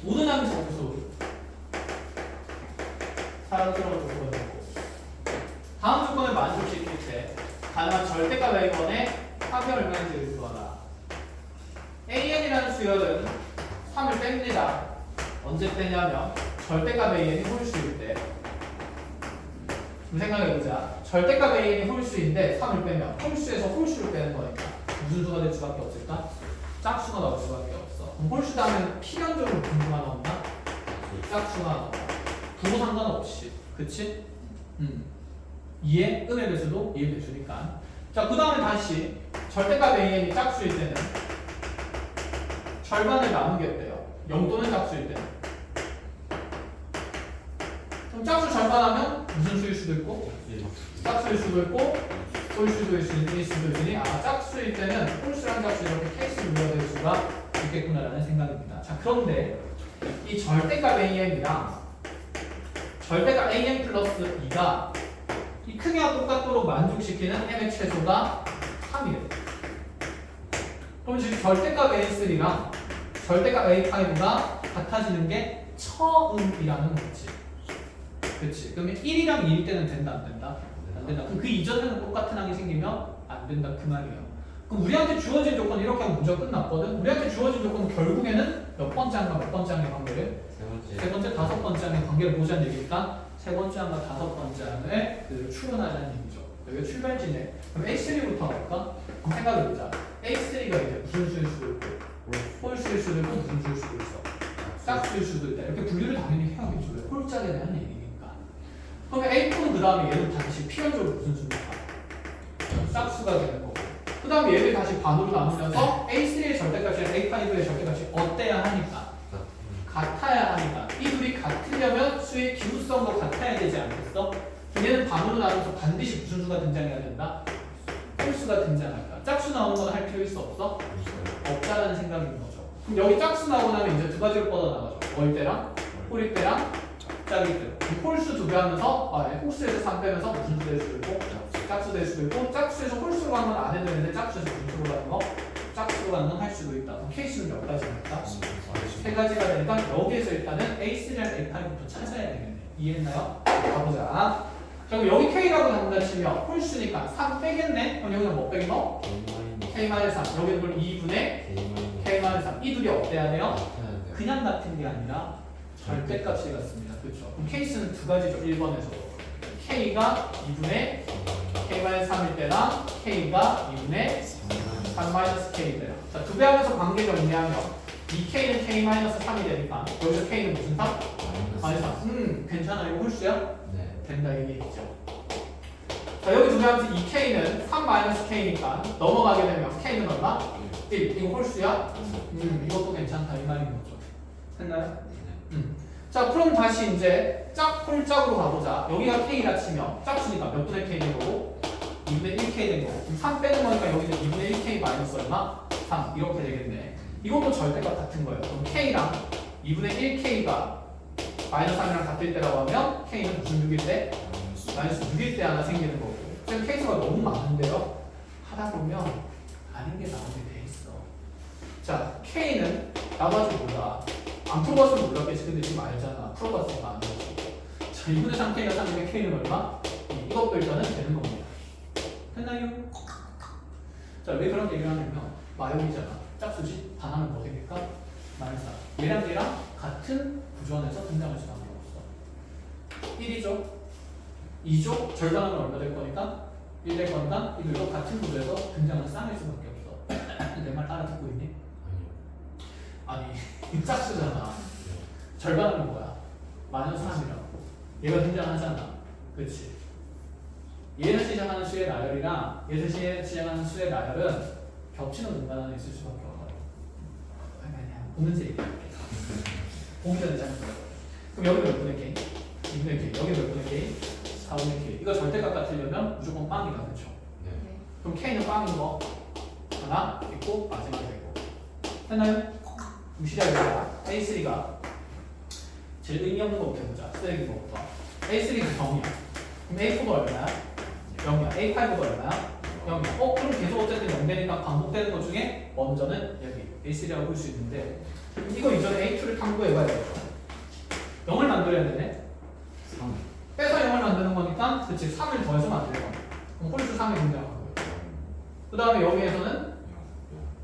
모든 항이 정수 사람 들어가서 보여주고 다음 조건을 만족시킬 때 가능한 절대값 A번의 합이 얼마인지 구하라. AN이라는 수열은 3을 뺍니다. 언제 빼냐면 절대값 AN이 홀수일 때. 좀 생각해보자. 절대값 AN이 홀수인데 3을 빼면 홀수에서 홀수를 빼는 거니까 무슨 수가 될 수밖에 없을까? 짝수가 나올 수밖에 없어. 그럼 홀수다 하면 필연적으로 무슨 수가 나온다? 짝수가 나온다. 부호 상관없이. 그치? 이해? 음의 배수도 이해 배수니까. 자, 그 다음에 다시 절대값 AN이 짝수일 때는 절반을 나누겠대요. 0도는 짝수일 때는. 그럼 짝수 절반하면 무슨 수일 수도 있고 짝수일 수도 있고 홀수일 수도 있으니 짝수일 때는 홀수랑 짝수 이렇게 케이스를 이어될 수가 있겠구나라는 생각입니다. 자, 그런데 이 절대값 AN이랑 절대값 AN 플러스 2가 이 크기가 똑같도록 만족시키는 m의 최소가 3이래요. 그럼 지금 절대값 A3랑 절대값 A5가 같아지는 게 처음이라는 거지. 그렇지. 그러면 1이랑 2일 때는 된다 안 된다? 안 된다. 그럼 그 이전에는 똑같은 항이 생기면 안 된다 그 말이에요. 그럼 우리한테 주어진 조건 이렇게 하면 문제가 끝났거든. 우리한테 주어진 조건은 결국에는 몇 번째 항과 몇 번째 항의 관계를? 세 번째, 다섯 번째 항의 관계를 보자는 얘기니까 세 번째 항과 다섯 번째 항을 그 추론하자는 얘기죠. 여기가 출발지네. 그럼 A3부터 갈까? 그럼 생각해보자. A3가 이제 무슨 수일 수도 있고 홀수일 수도 있고 무슨 수일 수도 있어. 짝수일 수도 있다. 이렇게 분류를 당연히 해야겠죠. 왜? 홀짝에 대한 얘기니까. 그러면 A4는 그 다음에 얘는 다시 필연적으로 무슨 수입니까? 짝수가 되는 거고. 그 다음에 얘를 다시 반으로 나누면서 A3의 절대값이랑 A5의 절대값이 어때야 하니까? 같아야 하니까. 이 둘이 같으려면 수의 기호성도 같아야 되지 않겠어? 얘는 반으로 나눠서 반드시 무슨 수가 등장해야 된다? 홀수가 등장할까? 짝수 나오는 건 할 필요 있어 없어? 없다는 생각인 거죠. 그럼 여기 짝수 나오고 나면 이제 두 가지로 뻗어나가죠. 월대랑 홀일 때랑 짝일 때. 홀수 두 배 하면서 홀수에서 3 빼면서 무슨 수 될 수도 있고 짝수 될 수도 있고 짝수에서 홀수로 가는 건 안 해도 되는데 짝수에서 무슨 수로 가는 거? 짝수로 가는 건 할 수도 있다. 그럼 케이스는 몇 가지입니까? 세 가지가 되니까 여기에서 일단은 A3랑 A5부터 찾아야 되겠네. 이해했나요? 가보자. 자, 그럼 여기 K라고 한다 치면 홀수니까 3 빼겠네? 그럼 여기는 뭐 빼기 너? K-3. 여기는 그럼 2분의 K-3. 이 둘이 어때야 돼요? 그냥 같은 게 아니라 절대값이 같습니다. 그렇죠? 그럼 케이스는 두 가지죠. 1번에서도. K가 2분의 K-3일 때랑 K가 2분의 3-K일 때요. 자, 두 배 하면서 관계 정리하면 이 K는 K-3이 되니까 여기서 K는 무슨 3? -3. 괜찮아. 이거 홀수야? 네. 된다 이 얘기죠. 자, 여기 두 개 하면서 이 K는 3-K니까 넘어가게 되면 K는 얼마? 1. 이거 홀수야? 이것도 괜찮다 이 말인 거죠. 됐나요? 자, 그럼 다시 이제 짝홀짝으로 가보자. 여기가 K라 치면 짝수니까 몇 분의 K 된 거고 2분의 1K 된 거고 그럼 3 빼는 거니까 여기는 2분의 1K 마이너스 얼마? 3 이렇게 되겠네. 이것도 절대값 같은 거예요. 그럼 K랑 2분의 1K가 마이너스 3이랑 같을 때라고 하면 K는 무슨 6일 때? 마이너스 6일 때 하나 생기는 거고. 지금 K수가 너무 많은데요. 하다 보면 아닌 게 나오게 돼 있어. 자, K는 나도 아직 몰라. 안 풀어봤으면 몰랐겠지. 근데 지금 알잖아. 풀어봤으니까 아는 거지. 자, 2분의 3K가 3분의 K는 얼마? 이것도 일단은 되는 겁니다. 됐나요? 자, 왜 그런 얘기를 하냐면 마용이잖아. 짝수지? 반하면 뭐 됩니까? 마이너스 4. 얘랑 같은 구조 안에서 등장할 수밖에 없어. 1이죠. 2조 절반하면 얼마 될 거니까 1 될 거니까 이들도 같은 구조에서 등장하는 쌍일 수밖에 없어. 내 말 알아듣고 있니? 아니 짝수잖아. 절반하면 뭐야? 마이너스 3이라고. 얘가 등장하잖아. 그치? 얘를 시작하는 수의 나열이랑 얘를 시작하는 수의 나열은 겹치는 공간 안에 있을 수밖에 없어요. 아니야. 보면서 얘기할게. 보기 전에 잘못 들어요. 그럼 여기 몇 분의 K? 2분의 K. 여기 몇 분의 K? 4분의 K. 이거 절대값 같으려면 무조건 빵이다. 그쵸? 네. 그럼 K는 빵인 거 하나 있고 마지막에 있고. 됐나요? 그럼 시작해보자. A3가 제일 의미 없는 거부터 해보자. 쓰레기 거부터. A3가 0이야. 그럼 A4가 얼마야? 0이야. A5가 얼마야? 0이야. 그럼 계속 어쨌든 0되니까 반복되는 것 중에 먼저는 여기 A3라고 볼 수 있는데 이거 이전에 A2를 탐구해봐야겠죠. 0을 만들어야 되네. 3. 빼서 0을 만드는 거니까 그치 3을 더해서 만드는 거야. 그럼 홀수 3이 등장하는 거야. 그 다음에 여기에서는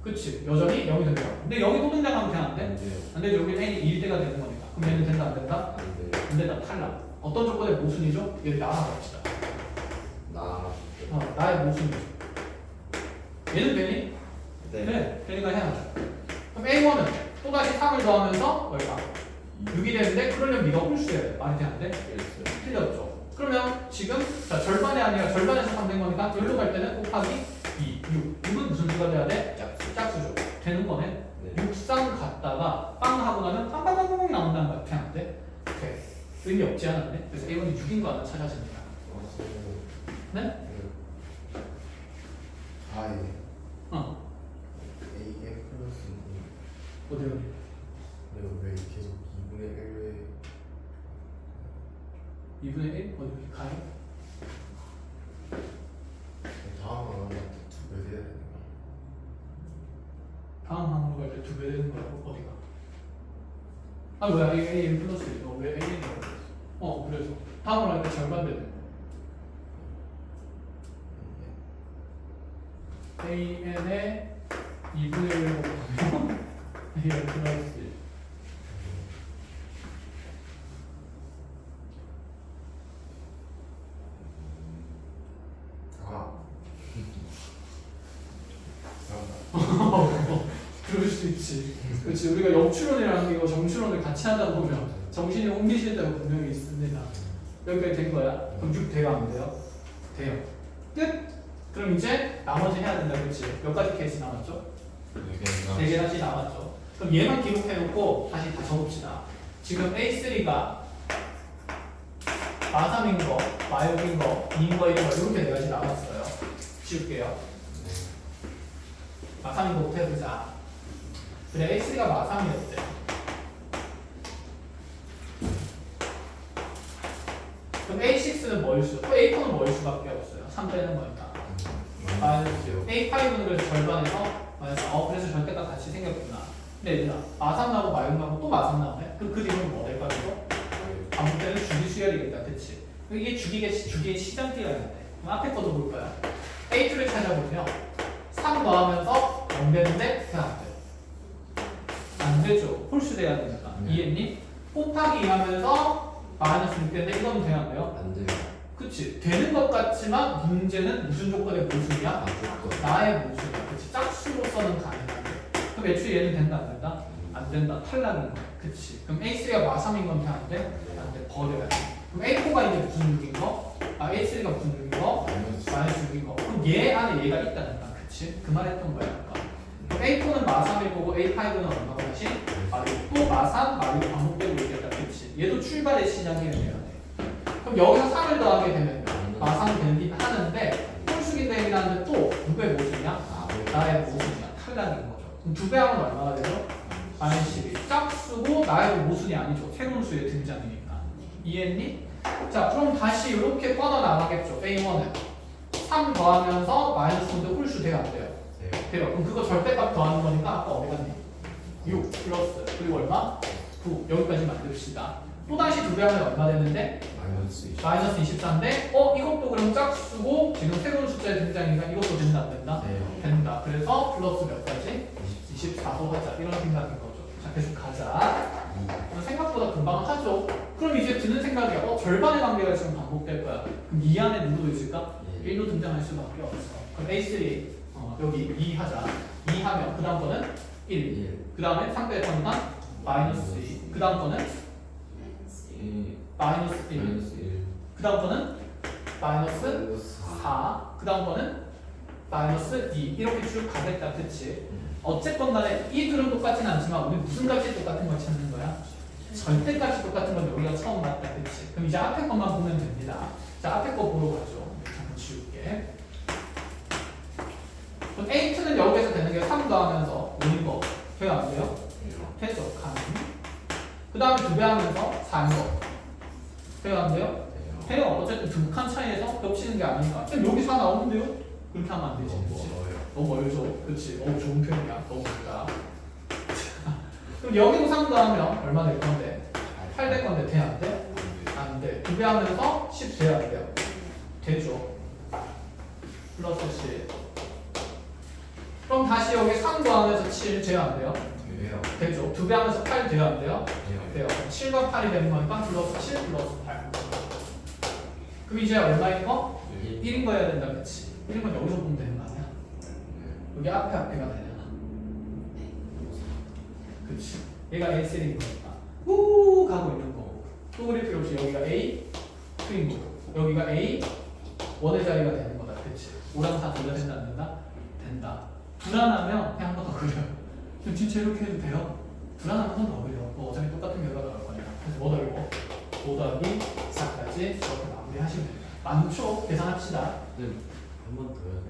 그치 여전히 0이 등장하고 근데 여기 또 등장하면 그냥 안 돼? 안 되죠. 여기 n이 2일 때가 되는 거니까. 그럼 얘는 된다 안 된다? 안 된다. 탈락. 어떤 조건의 모순이죠? 얘를 나눠 봅시다. 나의 모순이죠. 얘는 되니? 네. 되니까 해야죠. 그럼 A1은 또다시 3을 더하면서 얼마? 6이 되는데 그러려면 네가 홀수해야 돼. 말이 돼 안 돼? 틀렸죠. 그러면 지금 자 절반이 아니라 절반에서 3 된 거니까 여기로 갈 때는 곱하기 2, 6. 6은 무슨 수가 돼야 돼? 짝수죠. 되는 거네. 6쌍 갔다가 빵 하고 나면 빵빵빵빵 나온다는 거야. 돼 안 돼? 돼. 의미 없지 않았네. 그래서 A1이 6인 거 하나 찾아집니다. 네? 어. AM 플러스 어디로? 내가 왜 계속 2분의 1에 2분의 1? 어디 가요? 다음 하나한테 2배 돼야 되는 거야? 다음 항으로 갈 때 2배 되는 거라고? 어디가? 아 뭐야 이게 A 플러스 1. 왜 A라고 그랬어? 그래서 다음으로 갈 때 절반 되는 거. AN의 2분의 1로 보면 AN 플러스 1. 그럴 수 있지. 그렇지. 우리가 역추론이라는 게 이거 정추론을 같이 하다 보면 정신이 옮기실 때가 분명히 있습니다. 여기까지 된 거야. 그럼 6 돼요, 안 돼요? 돼요. 끝. 그럼 이제 나머지 해야 된다, 그렇지? 몇 가지 케이스 남았죠? 4개 다시 남았죠. 그럼 얘만 기록해놓고 다시 다 적읍시다. 지금 A3가 마3인 거, 마6인 거, 2인 거, 1인 거 이렇게 4가지 남았어요. 지울게요. 마3인 거부터 해보자. 그래, A3가 마3이었대. 그럼 A6는 뭐일 수? A4는 뭐일 수밖에 없어요. 3 빼는 거니까. 마이너스 A5는 그래서 절반에서 마이너스 그래서 절대값 같이 생겼구나. 근데 얘들아 마3 나오고 마6 나오고 또 마3 나오네? 그 뒤로는 뭐 될까 그거? 반복되는 주기 수열이겠다. 그치? 이게 주기의 시장기가 있는데 그럼 앞에 것도 볼 거야. A2를 찾아보면 3 더하면서 0 되는데 그냥 안 돼. 안 되죠. 홀수 돼야 되니까. 이해했니? 곱하기 2 하면서 마이너스 6 되는데 이건 돼야 안 돼요? 안 돼요. 그치? 되는 것 같지만 문제는 무슨 조건의 모순이야? 나의 모순이야. 그치? 짝수로서는 가능한데. 그럼 애초에 얘는 된다 안 된다? 안 된다. 탈락인 거야. 그치? 그럼 A3가 마3인 건 돼? 안 돼? 안 돼. 버려야 돼. 그럼 A4가 이제 무슨 6인 거? A3가 무슨 6인 거? 마이너스 6인 거. 그럼 얘 안에 얘가 있다니까. 그치? 그 말 했던 거야. 아까. 그럼 A4는 마3일 거고 A5는 얼마고 다시? 또 마3, 마6 반복되고 있겠다. 그치? 얘도 출발의 시작이 돼야 돼. 그럼 여기서 3을 더하게 되면 마3 되긴 하는데 홀수기 대비라는 또 누구의 모순이야? 나의 모순이야. 탈락인 거죠. 그럼 2배 하면 얼마나 되죠? 마이너스 12. 짝수고 나의 모순이 아니죠. 새로운 수의 등장이니까. 이해했니? 자, 그럼 다시 이렇게 뻗어 나가겠죠. A1은 3 더하면서 마이너스인데 홀수 돼요, 안 돼요? 네. 돼요. 그럼 그거 절대값 더하는 거니까 아까 어디 갔니? 6 플러스 그리고 얼마? 9 여기까지 만듭시다. 또 다시 2배 하면 얼마 되는데? 마이너스 20. 마이너스 24인데 이것도 그럼 짝수고 지금 새로운 숫자의 등장이니까 이것도 된다 안 된다? 네. 된다. 그래서 플러스 몇 가지? 24로 하자. 이런 생각인 거죠. 자, 계속 가자. 생각보다 금방 하죠. 그럼 이제 드는 생각이야. 절반의 관계가 지금 반복될 거야. 그럼 이 안에 누구도 있을까? 1로 등장할 수밖에 없어. 그럼 A3 여기 2 하자. 2 하면 그 다음 거는 1. 그 다음에 상대의 판단 마이너스 2. 그 다음 거는 마이너스 1. 마이너스 1. 그 다음 거는 마이너스 마이너스 4. 그 다음 거는 마이너스 2. 이렇게 쭉 가겠다. 그치? 어쨌건 간에 이 둘은 똑같진 않지만 우리 무슨 값이 똑같은 걸 찾는 거야? 절대값이 똑같은 건 여기가 처음 봤다. 그치? 그럼 이제 앞에 것만 보면 됩니다. 자, 앞에 거 보러 가죠. 잠깐 지울게. 그럼 A2는 여기에서 되는 게 3 더하면서 5인 거. 돼요? 안 돼요? 되죠. 가능. 그 다음에 2배 하면서 4인 거. 돼요? 안 돼요? 돼요. 어쨌든 두 칸 차이에서 겹치는 게 아니니까. 그럼 여기 4 나오는데요? 그렇게 하면 안 되지. 그치? 너무 멀죠? 그렇지. 좋은 표현이야. 너무 멀다. 그럼 여기도 3 더하면 얼마 될 건데? 8 될 건데 돼? 안 돼? 안 돼. 2배 하면서 10 돼야 안 돼요? 되죠. 플러스 10. 그럼 다시 여기 3 더하면서 7 돼야 안 돼요? 왜요? 되죠. 2배 하면서 8 돼야 안 돼요? 왜요? 돼요. 7과 8이 되는 거니까 플러스 7 플러스 8. 그럼 이제 얼마인 거? 1인 거 해야 된다. 그치? 1인 건 여기서 보면 되는 거 아니야? 여기 앞에가 되잖아. 그치. 얘가 A3인 거니까. 우 가고 있는 거고. 또 그릴 필요 없이 여기가 A, 2인 거고. 여기가 A, 원의 자리가 되는 거다. 그치. 5랑 4 둘 다 된다, 안 된다? 된다. 불안하면 그냥 한 번 더 그려. 그럼 진짜 이렇게 해도 돼요? 불안하면 한 번 더 그려. 어차피 똑같은 결과가 나올 거니까. 그래서 뭐 더하고 5 더하기 4까지 이렇게 마무리하시면 됩니다. 많죠? 계산합시다. 한 번 더 해야 돼.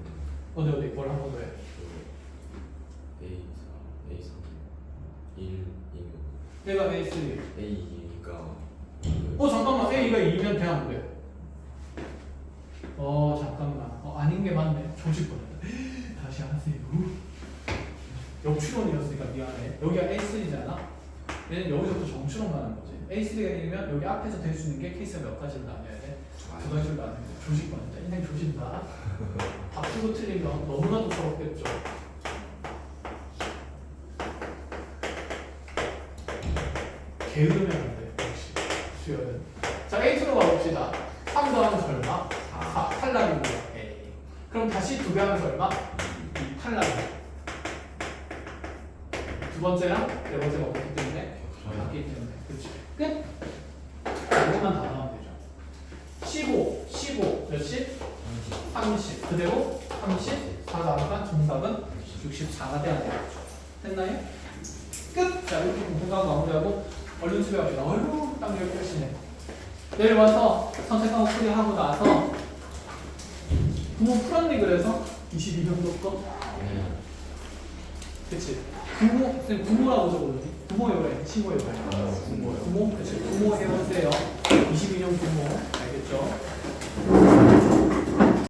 어디 뭘 한 번 더 해. A4, A3, 1, 2, 얘가 A3. A2니까 잠깐만. A가 2면 돼야 안 돼? 잠깐만. 아닌 게 맞네. 조질 뻔했다. 다시 하세요. 역추론이었으니까 미안해. 여기가 A3잖아. 얘는 여기서부터 정추론 가는 거지. A3가 1이면 여기 앞에서 될 수 있는 게 케이스가 몇 가지를 나뉘어야 돼? 2가지를 나뉘어야 돼. 조질 뻔했다. 인생 조진다. 바꾸고 틀리면 너무나도 서럽겠죠. 게으르면 안 돼. 역시 수열은. 자, A2로 가봅시다. 3 더하면 얼마? 4. 탈락입니다. A. 그럼 다시 2배 하면서 얼마? 2. 탈락이야. 두 번째랑 네 번째가 없기 때문에 같기 때문에. 그렇지. 끝. 이것만 다 나오면 되죠. 15 몇십? 30. 그대로 34 나오니까 정답은 64가 돼야 되겠죠. 됐나요? 끝! 자, 이렇게 공부하고 마무리하고 얼른 수배합시다. 어휴, 딱 10개씩이네. 내려와서 선택 과목 풀이하고 나서 구모 풀었니 그래서? 22년도 거? 그치? 구모라고 적어놓니? 구모 해보래. 신고 해보래. 구모. 그치? 구모 해보세요. 22년 구모. 알겠죠?